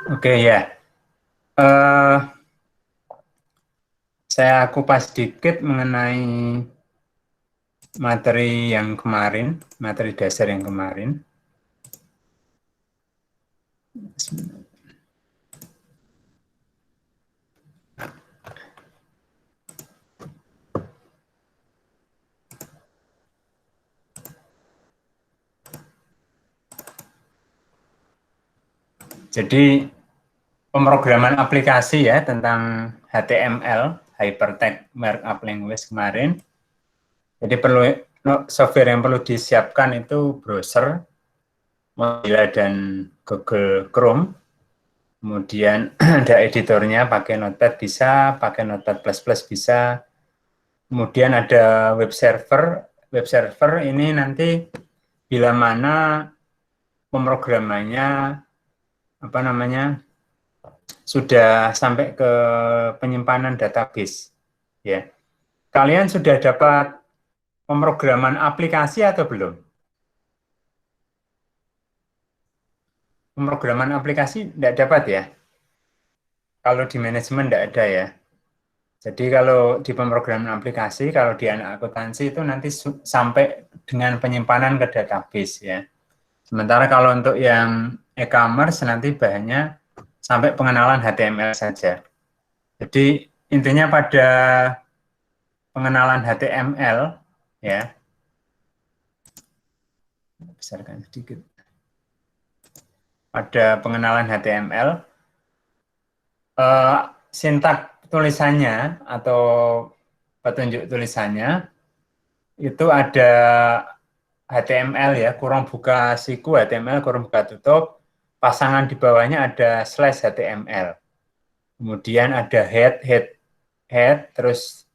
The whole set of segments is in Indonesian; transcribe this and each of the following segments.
Oke ya. Eh, saya kupas sedikit mengenai materi yang kemarin, materi dasar yang kemarin. Jadi pemrograman aplikasi ya tentang HTML, Hypertext Markup Language kemarin. Jadi perlu software yang perlu disiapkan itu browser, Mozilla dan Google Chrome. Kemudian ada editornya, pakai Notepad bisa, pakai Notepad++ bisa. Kemudian ada web server. Web server ini nanti bila mana pemrogramannya apa namanya sudah sampai ke penyimpanan database. Ya, kalian sudah dapat pemrograman aplikasi atau belum? Pemrograman aplikasi tidak dapat ya. Kalau di manajemen tidak ada ya. Jadi kalau di pemrograman aplikasi, kalau di anak akuntansi itu nanti sampai dengan penyimpanan ke database ya. Sementara kalau untuk yang e-commerce nanti bahannya sampai pengenalan HTML saja. Jadi intinya pada pengenalan HTML ya, besarkan sedikit. Pada pengenalan HTML, sintak tulisannya atau petunjuk tulisannya itu ada HTML ya, kurung buka siku HTML, kurung buka tutup, pasangan di bawahnya ada slash HTML. Kemudian ada head, terus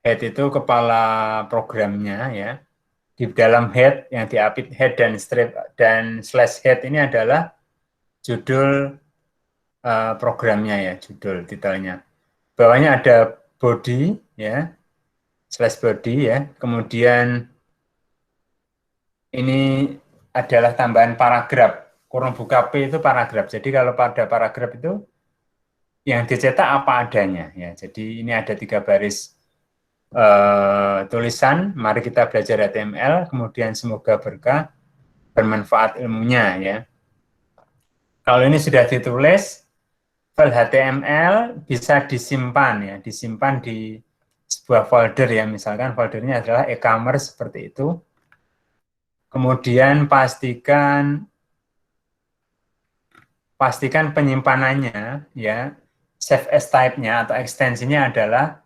head itu kepala programnya ya. Di dalam head yang diapit head dan strip dan slash head ini adalah judul programnya ya, judul titelnya. Bawahnya ada body ya, slash body ya. Kemudian ini adalah tambahan paragraf. Kurung buka P itu paragraf. Jadi kalau pada paragraf itu yang dicetak apa adanya ya. Jadi ini ada 3 baris tulisan. Mari kita belajar HTML. Kemudian semoga berkah, bermanfaat ilmunya ya. Kalau ini sudah ditulis, file HTML bisa disimpan ya, disimpan di sebuah folder ya. Misalkan foldernya adalah e-commerce seperti itu. Kemudian pastikan penyimpanannya ya, save as type-nya atau ekstensinya adalah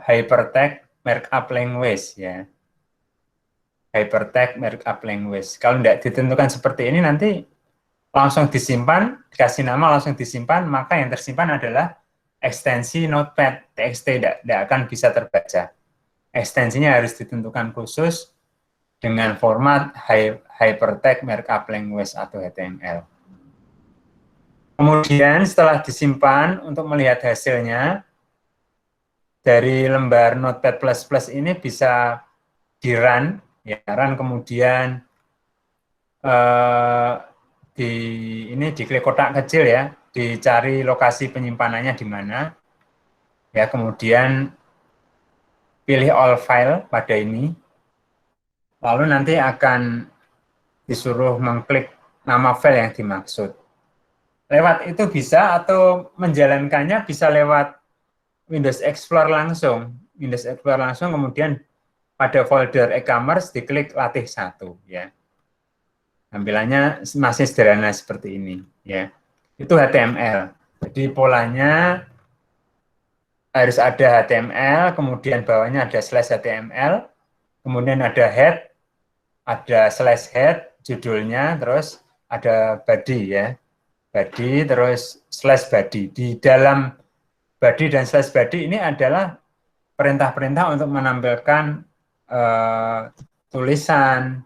Hypertext Markup Language ya. Hypertext Markup Language. Kalau tidak ditentukan seperti ini nanti langsung disimpan, dikasih nama langsung disimpan, maka yang tersimpan adalah ekstensi Notepad TXT, tidak akan bisa terbaca. Ekstensinya harus ditentukan khusus dengan format Hypertext Markup Language atau HTML. Kemudian setelah disimpan untuk melihat hasilnya, dari lembar Notepad++ ini bisa di-run, ya, run kemudian ini diklik kotak kecil ya, dicari lokasi penyimpanannya di mana, ya, kemudian pilih all file pada ini, lalu nanti akan disuruh mengklik nama file yang dimaksud. Lewat itu bisa atau menjalankannya bisa lewat Windows Explorer langsung. Windows Explorer langsung kemudian pada folder e-commerce diklik latih 1 ya. Tampilannya masih sederhana seperti ini ya. Itu HTML. Jadi polanya harus ada HTML, kemudian bawahnya ada slash HTML, kemudian ada head, ada slash head judulnya, terus ada body ya. Body terus slash body. Di dalam body dan slash body ini adalah perintah-perintah untuk menampilkan tulisan,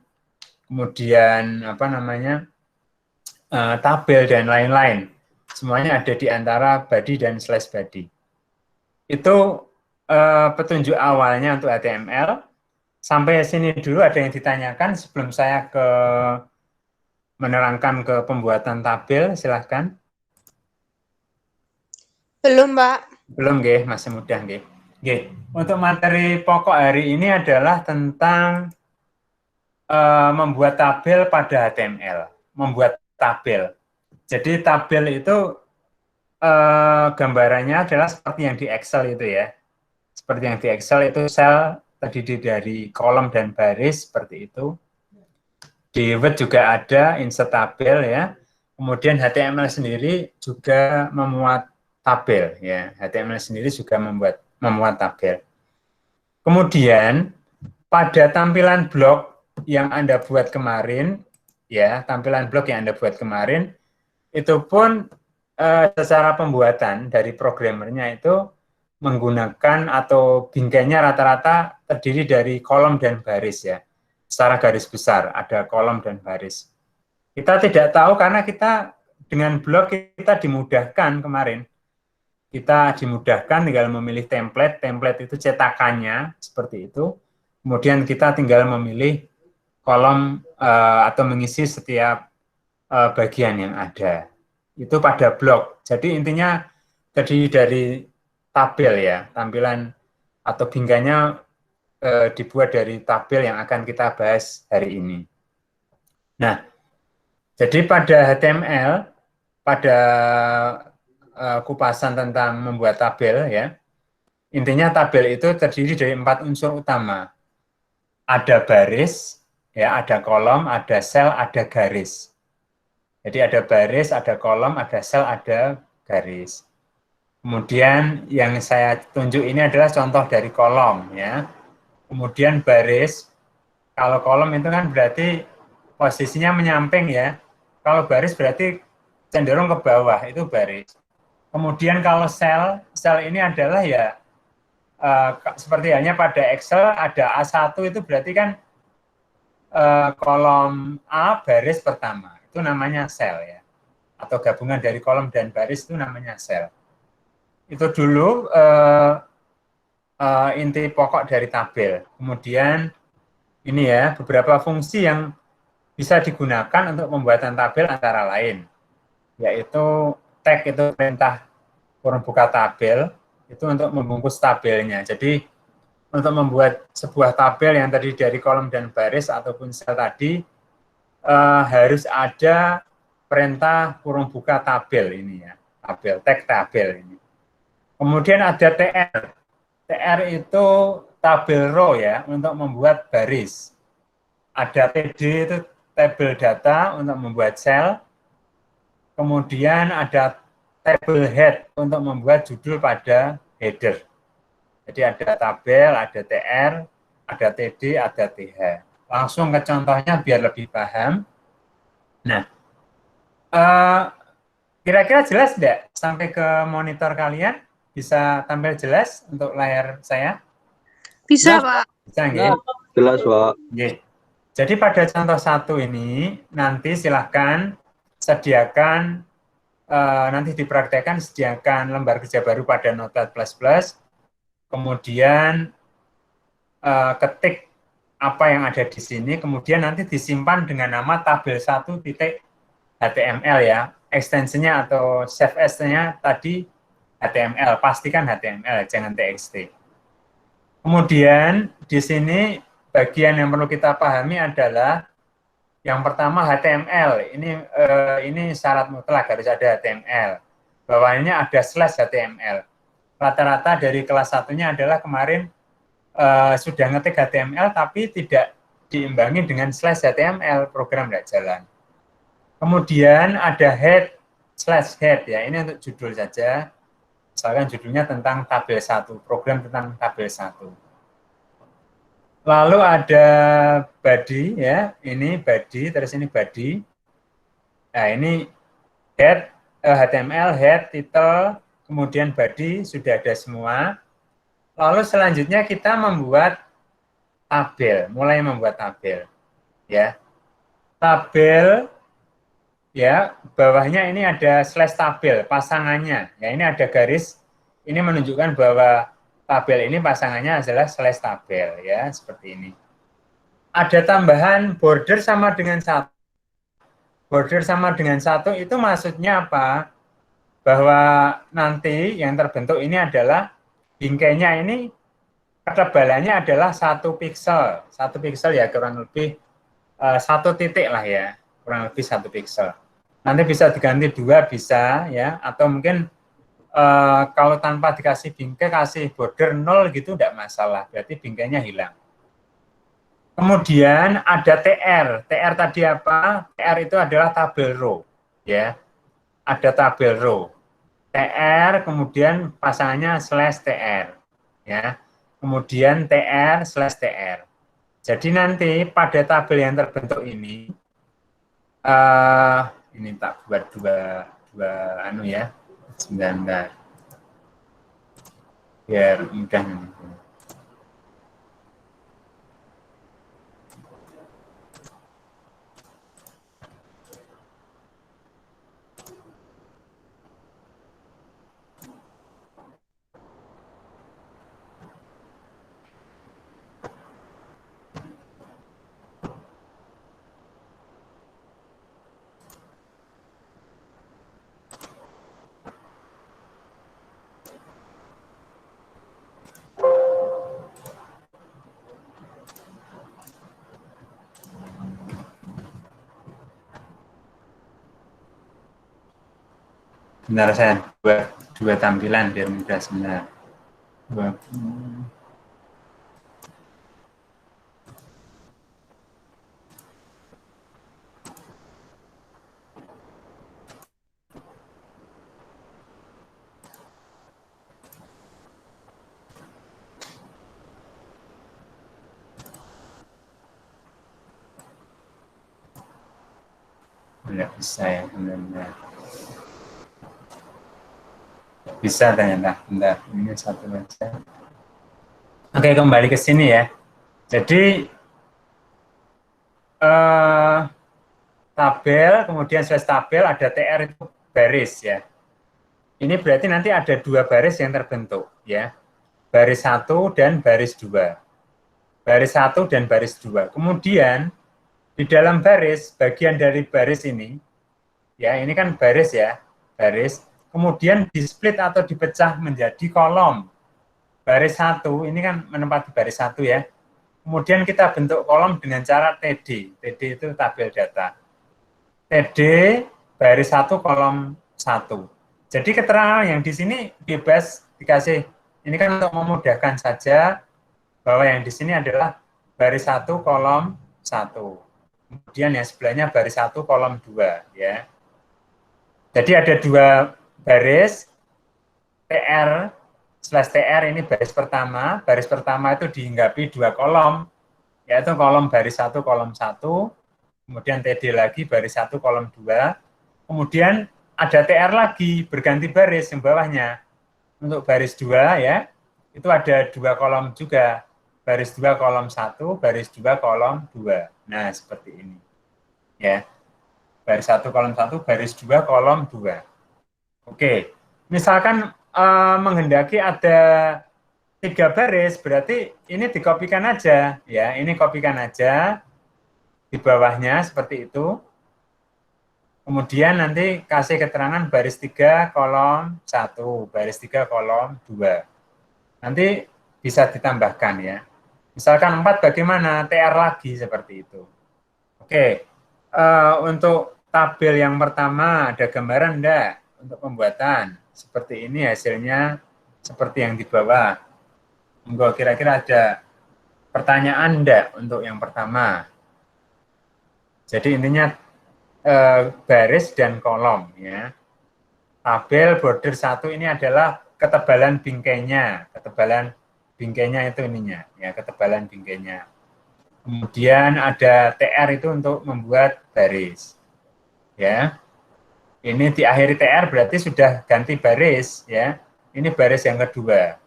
kemudian apa namanya tabel dan lain-lain. Semuanya ada di antara body dan slash body. Itu petunjuk awalnya untuk HTML. Sampai sini dulu ada yang ditanyakan sebelum saya menerangkan ke pembuatan tabel, silahkan. Belum, Pak. Belum, nggih, masih mudah, nggih. Nggih. Untuk materi pokok hari ini adalah tentang membuat tabel pada HTML, membuat tabel. Jadi tabel itu gambarannya adalah seperti yang di Excel itu ya. Seperti yang di Excel itu sel terdiri dari kolom dan baris seperti itu. Di Word juga ada insert tabel ya. Kemudian HTML sendiri juga memuat tabel ya. HTML sendiri juga memuat tabel. Kemudian pada tampilan blog yang Anda buat kemarin ya, tampilan blog yang Anda buat kemarin itu pun secara pembuatan dari programmernya itu menggunakan atau bingkainya rata-rata terdiri dari kolom dan baris ya. Secara garis besar ada kolom dan baris. Kita tidak tahu karena kita dengan blog kita dimudahkan kemarin. Kita dimudahkan tinggal memilih template, template itu cetakannya seperti itu. Kemudian kita tinggal memilih kolom atau mengisi setiap bagian yang ada. Itu pada blog. Jadi intinya terdiri dari tabel ya, tampilan atau bingkainya dibuat dari tabel yang akan kita bahas hari ini. Nah, jadi pada HTML, pada kupasan tentang membuat tabel ya, intinya tabel itu terdiri dari 4 unsur utama. Ada baris, ya, ada kolom, ada sel, ada garis. Jadi ada baris, ada kolom, ada sel, ada garis. Kemudian yang saya tunjuk ini adalah contoh dari kolom ya. Kemudian baris, kalau kolom itu kan berarti posisinya menyamping ya. Kalau baris berarti cenderung ke bawah, itu baris. Kemudian kalau sel, sel ini adalah ya seperti halnya pada Excel ada A1 itu berarti kan kolom A baris pertama, itu namanya sel ya. Atau gabungan dari kolom dan baris itu namanya sel. Itu dulu inti pokok dari tabel. Kemudian ini ya beberapa fungsi yang bisa digunakan untuk pembuatan tabel antara lain, yaitu tag itu perintah kurung buka tabel itu untuk membungkus tabelnya. Jadi untuk membuat sebuah tabel yang terdiri dari kolom dan baris ataupun sel tadi harus ada perintah kurung buka tabel ini ya, tabel tag tabel ini. Kemudian ada TR. TR itu tabel row ya untuk membuat baris. Ada TD itu tabel data untuk membuat sel. Kemudian ada table head untuk membuat judul pada header. Jadi ada tabel, ada TR, ada TD, ada TH. Langsung ke contohnya biar lebih paham. Nah, kira-kira jelas tidak sampai ke monitor kalian? Bisa tampil jelas untuk layar saya? Bisa, Pak. Bisa, nggih? Jelas, Pak. Nggih. Jadi pada contoh 1 ini, nanti silahkan sediakan, nanti dipraktekkan sediakan lembar kerja baru pada Notepad++, kemudian ketik apa yang ada di sini, kemudian nanti disimpan dengan nama tabel1.html ya, ekstensinya atau save as-nya tadi HTML, pastikan HTML, jangan TXT. Kemudian di sini bagian yang perlu kita pahami adalah yang pertama HTML, ini syarat mutlak harus ada HTML. Bawahnya ada slash HTML. Rata-rata dari kelas satunya adalah kemarin sudah ngetik HTML tapi tidak diimbangi dengan slash HTML, program tidak jalan. Kemudian ada head slash head ya, ini untuk judul saja. Misalkan judulnya tentang tabel 1, program tentang tabel 1. Lalu ada body ya, ini body, terus ini body. Nah ini head, HTML, head, title, kemudian body sudah ada semua. Lalu selanjutnya kita membuat tabel, mulai membuat tabel. Ya, tabel ya, bawahnya ini ada slash tabel, pasangannya. Ya, ini ada garis, ini menunjukkan bahwa tabel ini pasangannya adalah slash tabel, ya, seperti ini. Ada tambahan border sama dengan 1. Border sama dengan 1 itu maksudnya apa? bahwa nanti yang terbentuk ini adalah bingkainya ini ketebalannya adalah 1 piksel. 1 piksel ya kurang lebih 1 titik lah ya, kurang lebih 1 piksel. Nanti bisa diganti 2 bisa ya, atau mungkin kalau tanpa dikasih bingkai, kasih border 0 gitu tidak masalah, berarti bingkainya hilang. Kemudian ada TR. TR tadi apa? TR itu adalah tabel row ya. Ada tabel row. TR kemudian pasangannya slash TR ya. Kemudian TR slash TR. Jadi nanti pada tabel yang terbentuk ini tak buat dua anu ya. Sebentar. Biar mudah nanti. Benar saya buat dua tampilan biar mudah sebentar. Tidak bisa ya, benar-benar. Bisa ternyata. Bentar, ini satu saja. Oke, kembali ke sini ya. Jadi tabel, kemudian slash tabel, ada TR itu baris ya. Ini berarti nanti ada 2 baris yang terbentuk ya. Baris 1 dan baris 2. Baris 1 dan baris 2. Kemudian di dalam baris, bagian dari baris ini, ya ini kan baris ya, baris. Kemudian di split atau dipecah menjadi kolom. Baris 1, ini kan menempati baris 1 ya. Kemudian kita bentuk kolom dengan cara TD. TD itu tabel data. TD baris 1 kolom 1. Jadi keterangan yang di sini bebas dikasih. Ini kan untuk memudahkan saja bahwa yang di sini adalah baris 1 kolom 1. Kemudian yang sebelahnya baris 1 kolom 2 ya. Jadi ada 2 baris TR slash TR ini baris pertama itu dihinggapi 2 kolom, yaitu kolom baris 1 kolom 1, kemudian TD lagi baris 1 kolom 2, kemudian ada TR lagi berganti baris yang bawahnya. Untuk baris 2 ya, itu ada 2 kolom juga, baris 2 kolom 1, baris 2 kolom 2. Nah, seperti ini. Ya. Baris 1 kolom 1, baris 2 kolom 2. Oke. Misalkan menghendaki ada 3 baris, berarti ini dikopikan aja ya. Ini kopikan aja di bawahnya seperti itu. Kemudian nanti kasih keterangan baris 3 kolom 1, baris 3 kolom 2. Nanti bisa ditambahkan ya. Misalkan 4 bagaimana? TR lagi seperti itu. Oke, untuk tabel yang pertama ada gambaran enggak untuk pembuatan? Seperti ini hasilnya, seperti yang di bawah. Enggak, kira-kira ada pertanyaan enggak untuk yang pertama? Jadi intinya baris dan kolom ya. Tabel border 1 ini adalah ketebalan bingkainya. Ketebalan bingkainya itu ininya, ya ketebalan bingkainya. Kemudian ada TR itu untuk membuat baris. Ya. Ini diakhiri TR berarti sudah ganti baris ya. Ini baris yang kedua.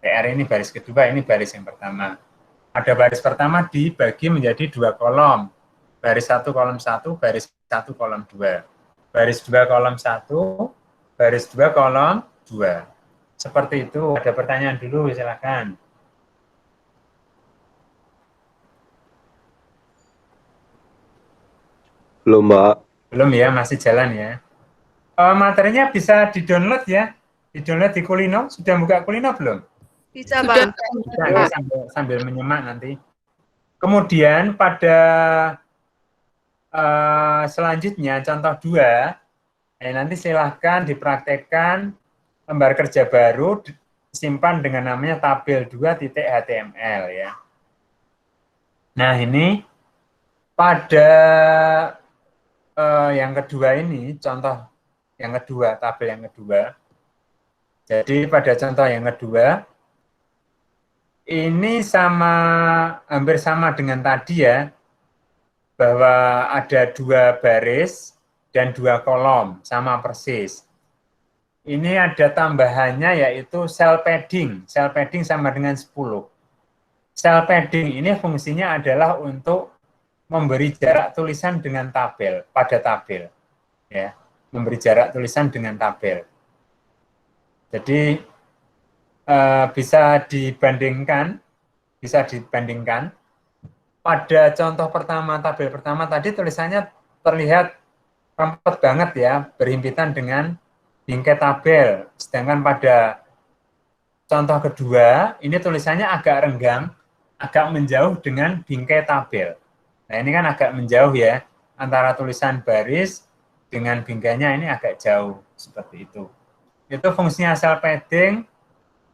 TR ini baris kedua, ini baris yang pertama. Ada baris pertama dibagi menjadi 2 kolom. Baris 1 kolom 1, baris 1 kolom 2. Baris 2 kolom 1, baris 2 kolom 2. Seperti itu. Ada pertanyaan dulu, silakan. Belum, Mbak. Belum ya, masih jalan ya. Materinya bisa di-download ya. Di-download di Kulino. Sudah buka Kulino belum? Bisa, Sudah. Pak. Bisa ya, sambil menyimak nanti. Kemudian pada selanjutnya contoh 2, nanti silahkan dipraktekkan lembar kerja baru simpan dengan namanya tabel 2.html ya. Nah ini pada yang kedua ini contoh yang kedua, tabel yang kedua. Jadi pada contoh yang kedua ini hampir sama dengan tadi ya, bahwa ada 2 baris dan 2 kolom, sama persis. Ini ada tambahannya yaitu cell padding. Cell padding sama dengan 10. Cell padding ini fungsinya adalah untuk memberi jarak tulisan dengan tabel, pada tabel. Ya, memberi jarak tulisan dengan tabel. Jadi bisa dibandingkan pada contoh pertama, tabel pertama tadi tulisannya terlihat rampet banget ya, berhimpitan dengan bingkai tabel. Sedangkan pada contoh kedua, ini tulisannya agak renggang, agak menjauh dengan bingkai tabel. Nah ini kan agak menjauh ya, antara tulisan baris dengan bingkainya ini agak jauh, seperti itu. Itu fungsinya cell padding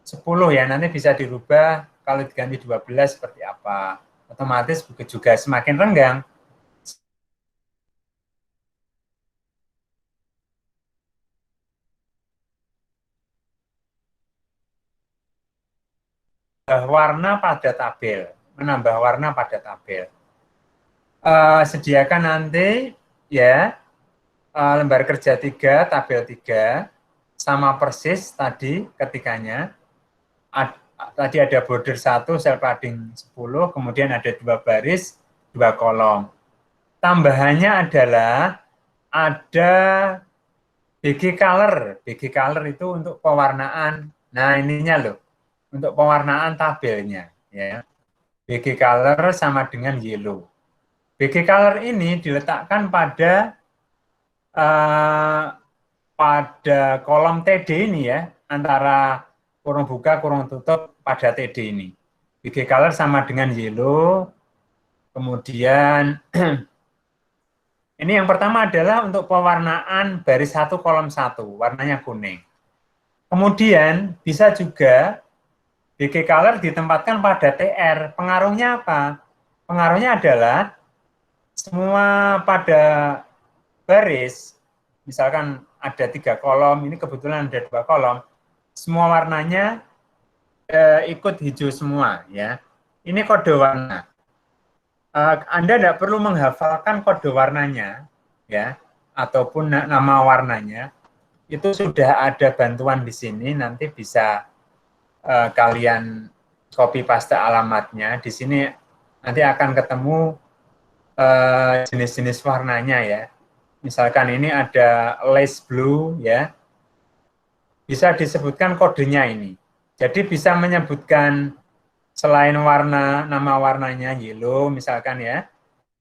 10 ya, nanti bisa dirubah kalau diganti 12 seperti apa. Otomatis juga semakin renggang. Warna pada tabel, menambah warna pada tabel. Sediakan nanti ya lembar kerja 3, tabel 3, sama persis tadi ketikanya. Tadi ada border 1, cell padding 10, kemudian ada 2 baris, 2 kolom. Tambahannya adalah ada BG color. BG color itu untuk pewarnaan. Nah, ininya loh. Untuk pewarnaan tabelnya ya. BG color sama dengan yellow. BG color ini diletakkan pada kolom TD ini ya, antara kurung buka, kurung tutup pada TD ini. BG color sama dengan yellow. Kemudian ini yang pertama adalah untuk pewarnaan baris 1 kolom 1, warnanya kuning. Kemudian bisa juga BG color ditempatkan pada TR. Pengaruhnya apa? Pengaruhnya adalah semua pada baris, misalkan ada 3 kolom, ini kebetulan ada 2 kolom, semua warnanya ikut hijau semua ya. Ini kode warna. Anda tidak perlu menghafalkan kode warnanya ya, ataupun nama warnanya. Itu sudah ada bantuan di sini, nanti bisa kalian copy paste alamatnya. Di sini nanti akan ketemu jenis-jenis warnanya ya. Misalkan ini ada lace blue ya, bisa disebutkan kodenya ini. Jadi bisa menyebutkan selain warna, nama warnanya yellow misalkan ya,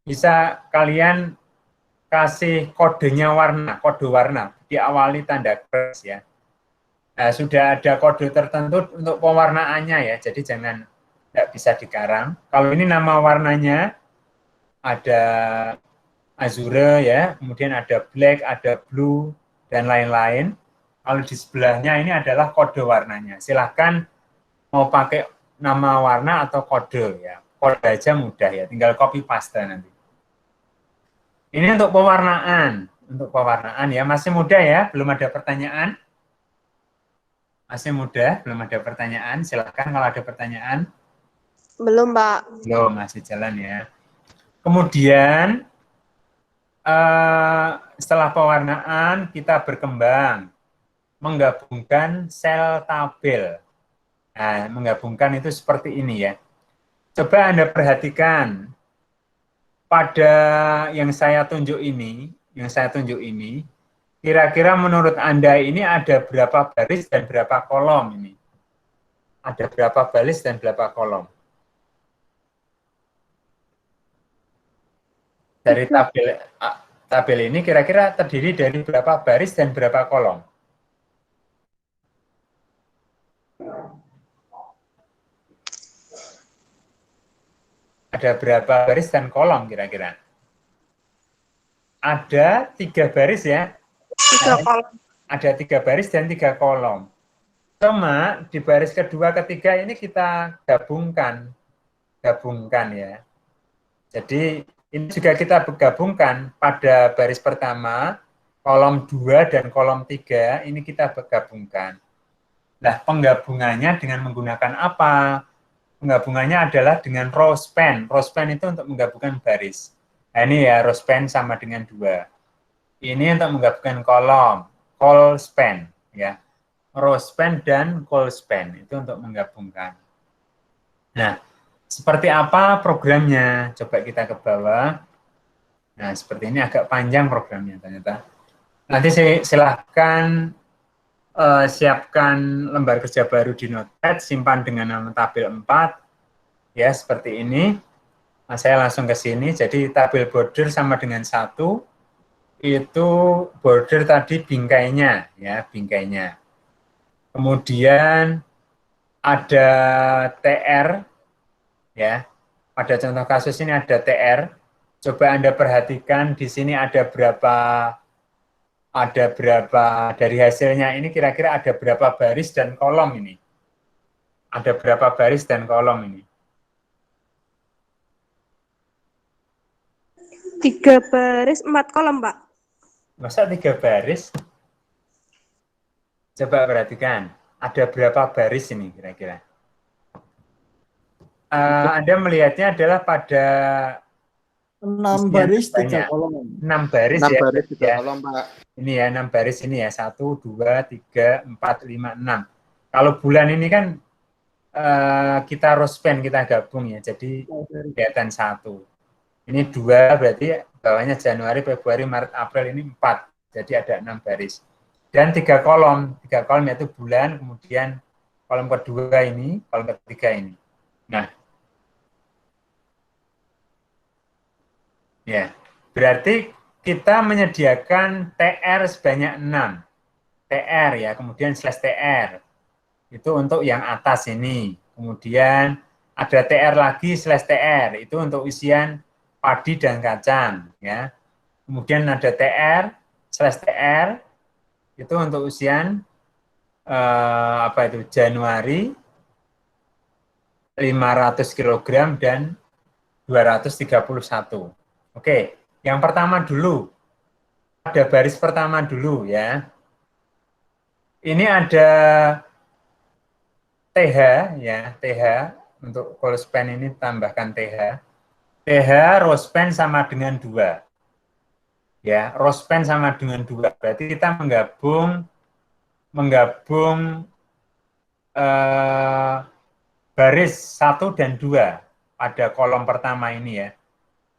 bisa kalian kasih kodenya warna, kode warna, diawali tanda keras ya. Nah, sudah ada kode tertentu untuk pewarnaannya ya, jadi jangan tidak bisa dikarang. Kalau ini nama warnanya ada azure ya, kemudian ada black, ada blue, dan lain-lain. Kalau di sebelahnya ini adalah kode warnanya. Silahkan mau pakai nama warna atau kode ya. Kode aja mudah ya, tinggal copy paste nanti. Ini untuk pewarnaan. Untuk pewarnaan ya, masih mudah ya, belum ada pertanyaan. Masih mudah, belum ada pertanyaan. Silahkan kalau ada pertanyaan. Belum, Pak. Belum, masih jalan ya. Kemudian setelah pewarnaan kita berkembang menggabungkan sel tabel. Nah, menggabungkan itu seperti ini ya. Coba Anda perhatikan pada yang saya tunjuk ini, kira-kira menurut Anda ini ada berapa baris dan berapa kolom ini? Ada berapa baris dan berapa kolom? Dari tabel ini kira-kira terdiri dari berapa baris dan berapa kolom? Ada berapa baris dan kolom kira-kira? Ada 3 baris ya. 3 kolom. Ada 3 baris dan 3 kolom. Cuma di baris kedua, ketiga ini kita gabungkan ya. Jadi ini juga kita gabungkan pada baris pertama, kolom 2 dan kolom 3 ini kita gabungkan. Nah, penggabungannya dengan menggunakan apa? Penggabungannya adalah dengan row span. Row span itu untuk menggabungkan baris. Nah, ini ya row span sama dengan 2. Ini untuk menggabungkan kolom, col span ya. Row span dan col span itu untuk menggabungkan. Nah, seperti apa programnya? Coba kita ke bawah. Nah, seperti ini agak panjang programnya ternyata. Nanti silahkan siapkan lembar kerja baru di Notepad, simpan dengan nama tabel 4. Ya, seperti ini. Nah, saya langsung ke sini. Jadi tabel border sama dengan 1. Itu border tadi bingkainya, ya, bingkainya. Kemudian ada TR, ya. Pada contoh kasus ini ada TR. Coba Anda perhatikan di sini ada berapa dari hasilnya ini kira-kira ada berapa baris dan kolom ini. Ada berapa baris dan kolom ini? 3 baris, 4 kolom, Pak. Masa 3 baris? Coba perhatikan, ada berapa baris ini kira-kira? Anda melihatnya adalah pada 6 baris 3 banyak. kolom. 6 baris 6 ya. baris 3 ya. kolom, Pak. Ini ya 6 baris ini ya, 1, 2, 3, 4, 5, 6. Kalau bulan ini kan kita row span, kita gabung ya, jadi kelihatan 1. Ini 2 berarti bawahnya Januari, Februari, Maret, April, ini 4. Jadi ada 6 baris. Dan 3 kolom. 3 kolom yaitu bulan, kemudian kolom kedua ini, kolom ketiga ini. Nah, ya, berarti kita menyediakan TR sebanyak 6. TR ya, kemudian slash TR. Itu untuk yang atas ini. Kemudian ada TR lagi slash TR, itu untuk isian padi dan kacang ya. Kemudian ada TR slash TR, itu untuk usian apa itu Januari 500 kg dan 231. Oke, yang pertama dulu. Ada baris pertama dulu ya. Ini ada TH ya, TH untuk call span ini tambahkan TH. TH row span sama dengan 2. Ya, row span sama dengan 2. Berarti kita menggabung baris 1 dan 2 pada kolom pertama ini ya.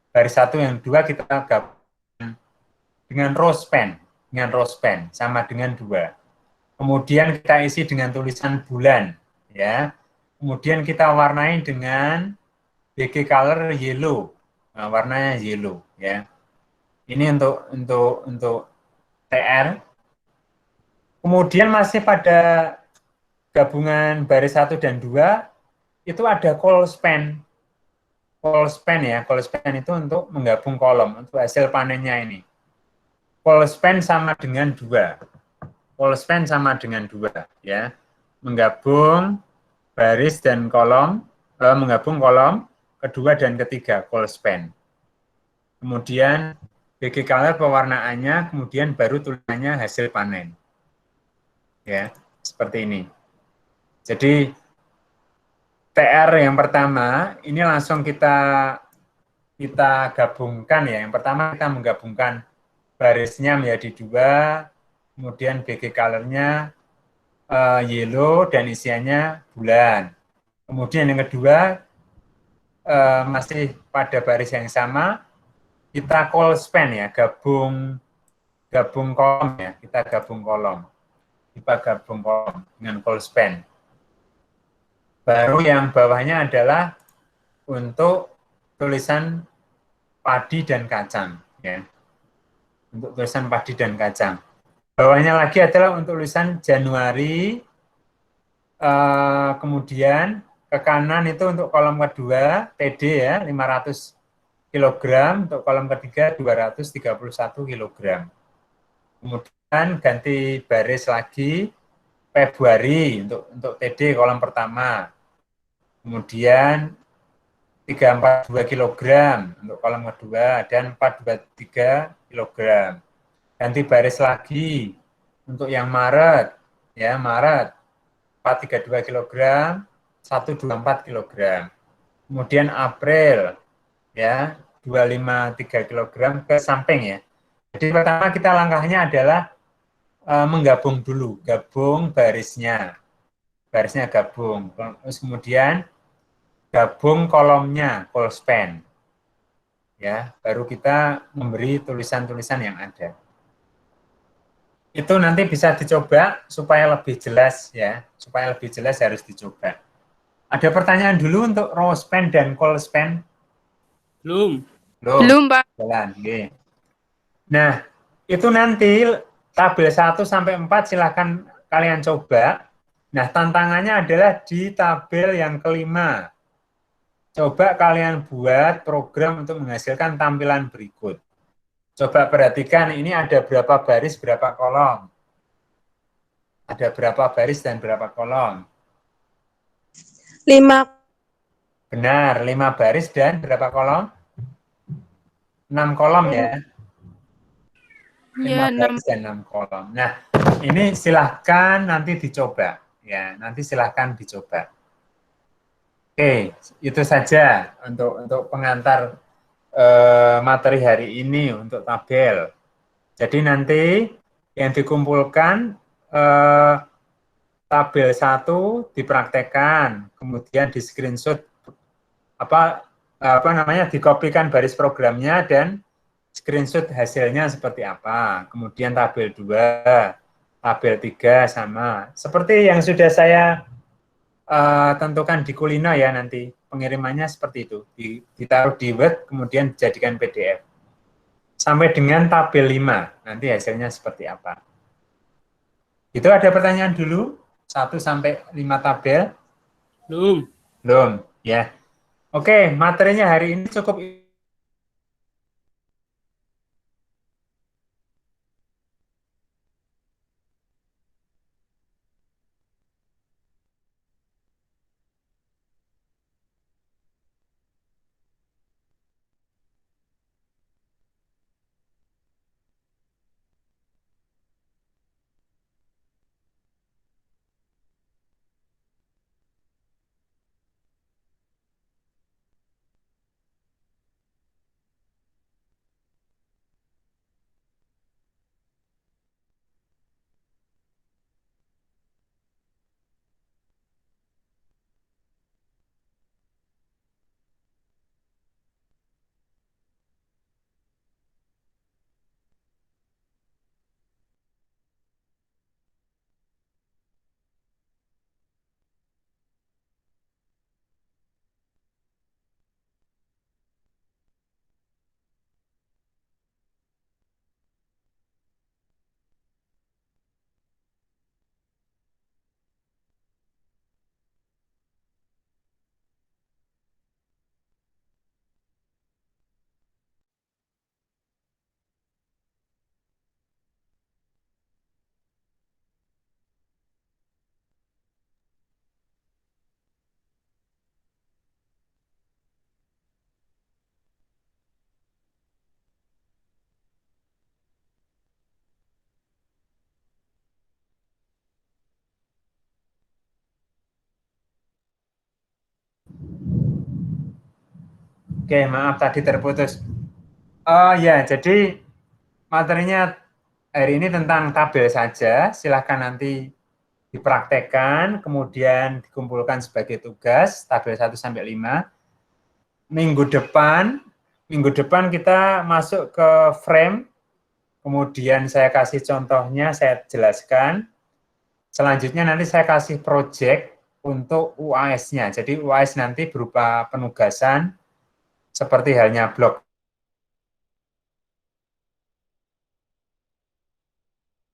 Baris 1 yang 2 kita gabung dengan row span sama dengan 2. Kemudian kita isi dengan tulisan bulan ya. Kemudian kita warnai dengan BG color yellow. Nah, warnanya yellow ya. Ini untuk TR. Kemudian masih pada gabungan baris 1 dan 2 itu ada call span. Call span ya, call span itu untuk menggabung kolom untuk hasil panennya ini. Call span sama dengan 2. Call span sama dengan 2 ya. Menggabung baris dan kolom, menggabung kolom kedua dan ketiga call span. Kemudian BG color pewarnaannya, kemudian baru tulisannya hasil panen. Ya, seperti ini. Jadi TR yang pertama ini langsung kita gabungkan ya. Yang pertama kita menggabungkan barisnya menjadi 2, kemudian BG color-nya yellow dan isiannya bulan. Kemudian yang kedua masih pada baris yang sama, kita call span ya, gabung kolom ya, kita gabung kolom dengan call span. Baru yang bawahnya adalah untuk tulisan padi dan kacang ya. untuk tulisan padi dan kacang. Bawahnya lagi adalah untuk tulisan Januari, kemudian ke kanan itu untuk kolom kedua, TD ya, 500 kg, untuk kolom ketiga 231 kg. Kemudian ganti baris lagi, Februari untuk TD kolom pertama. Kemudian 342 kg untuk kolom kedua dan 423 kg. Ganti baris lagi untuk yang Maret, ya Maret 432 kg, 124 kg. Kemudian April, ya 253 kg ke samping ya. Jadi pertama kita langkahnya adalah menggabung dulu, gabung barisnya gabung. Terus kemudian gabung kolomnya, call span. Ya, baru kita memberi tulisan-tulisan yang ada. Itu nanti bisa dicoba supaya lebih jelas ya, supaya lebih jelas harus dicoba. Ada pertanyaan dulu untuk row span dan call span? Belum. Belum, Pak. Jalan, okay. Nah, itu nanti tabel 1 sampai 4 silahkan kalian coba. Nah, tantangannya adalah di tabel yang kelima. Coba kalian buat program untuk menghasilkan tampilan berikut. Coba perhatikan ini ada berapa baris, berapa kolom. Ada berapa baris dan berapa kolom. 5. Benar, 5 baris dan berapa kolom? 6 kolom ya. 5 Ya, 6. baris dan 6 kolom. Nah, ini silahkan nanti dicoba. Ya, nanti silahkan dicoba. Oke, itu saja untuk pengantar materi hari ini untuk tabel. Jadi nanti yang dikumpulkan tabel 1 dipraktekkan, kemudian di screenshot apa namanya dikopikan baris programnya dan screenshot hasilnya seperti apa. Kemudian tabel 2, tabel 3 sama. Seperti yang sudah saya tentukan di Kulina ya nanti. Pengirimannya seperti itu. Ditaruh di Word, kemudian dijadikan PDF. Sampai dengan tabel 5. Nanti hasilnya seperti apa. Itu ada pertanyaan dulu? 1 sampai 5 tabel? Belum. Belum, ya. Oke, materinya hari ini cukup. Oke, maaf tadi terputus. Oh ya, jadi materinya hari ini tentang tabel saja. Silahkan nanti dipraktekkan, kemudian dikumpulkan sebagai tugas, tabel 1 sampai 5. Minggu depan kita masuk ke frame, kemudian saya kasih contohnya, saya jelaskan. Selanjutnya nanti saya kasih project untuk UAS-nya. Jadi UAS nanti berupa penugasan, seperti halnya blog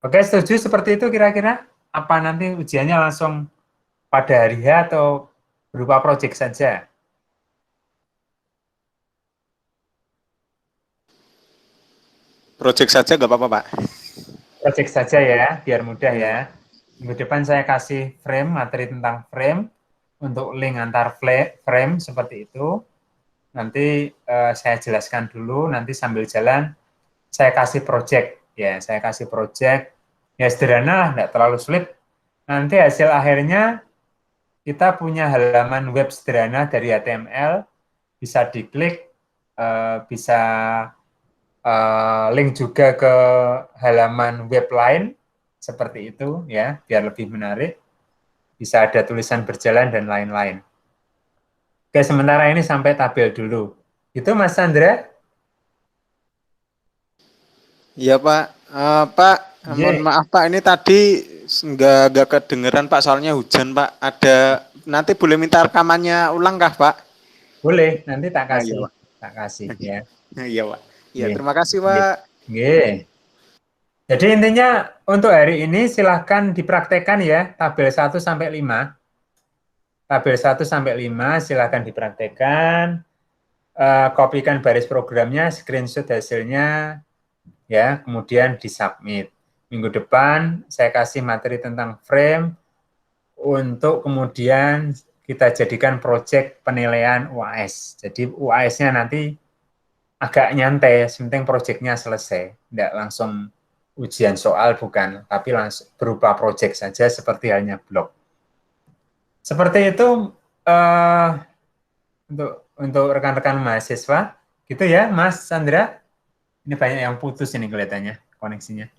Oke, setuju seperti itu kira-kira? Apa nanti ujiannya langsung pada hari H atau berupa proyek saja? Project saja nggak apa-apa, Pak. Proyek saja ya, biar mudah Iya, ya. Pak. Minggu depan saya kasih frame, materi tentang frame, untuk link antar frame seperti itu. Nanti saya jelaskan dulu, nanti sambil jalan saya kasih project. Ya, saya kasih project. Ya sederhana lah, nggak terlalu sulit. Nanti hasil akhirnya kita punya halaman web sederhana dari HTML, bisa diklik, bisa link juga ke halaman web lain, seperti itu ya, biar lebih menarik. Bisa ada tulisan berjalan dan lain-lain. Oke, sementara ini sampai tabel dulu. Itu Mas Sandra? Iya, Pak. Pak, mohon Ye, maaf Pak, ini tadi nggak kedengeran Pak, soalnya hujan Pak. Ada nanti boleh minta rekamannya ulang kah Pak? boleh, nanti tak Ah, iya kasih. Pak. Tak kasih ya. Iya Pak. Iya, Ye, terima kasih ye, Pak. ye. Jadi intinya untuk hari ini silahkan dipraktekkan ya, tabel 1 sampai 5. Tabel 1 sampai 5 silahkan dipraktekkan, kopikan baris programnya, screenshot hasilnya, ya, kemudian disubmit. Minggu depan saya kasih materi tentang frame untuk kemudian kita jadikan proyek penilaian UAS. Jadi UAS-nya nanti agak nyantai, penting proyeknya selesai, tidak langsung ujian soal bukan, tapi langsung berupa proyek saja seperti halnya blog. Seperti itu untuk rekan-rekan mahasiswa, gitu ya, Mas Sandra. Ini banyak yang putus ini kelihatannya koneksinya.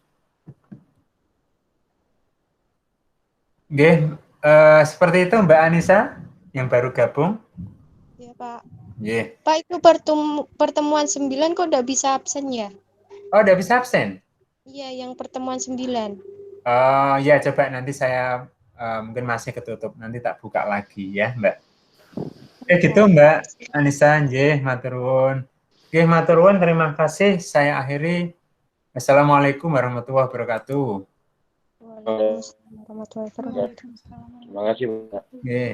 Oke, seperti itu Mbak Anissa yang baru gabung. Ya, Pak. Oke. Pak, itu pertemuan 9 kok udah bisa absen ya? Oh, udah bisa absen? Iya, yang pertemuan 9. Ya, coba nanti saya mungkin masih ketutup. Nanti tak buka lagi ya, Mbak. Oke, gitu Mbak Anissa, nggih, matur nuwun. Nggih, matur nuwun, terima kasih. Saya akhiri. Assalamualaikum warahmatullahi wabarakatuh. Waalaikumsalam warahmatullahi wabarakatuh. Terima kasih, Pak. Nggih.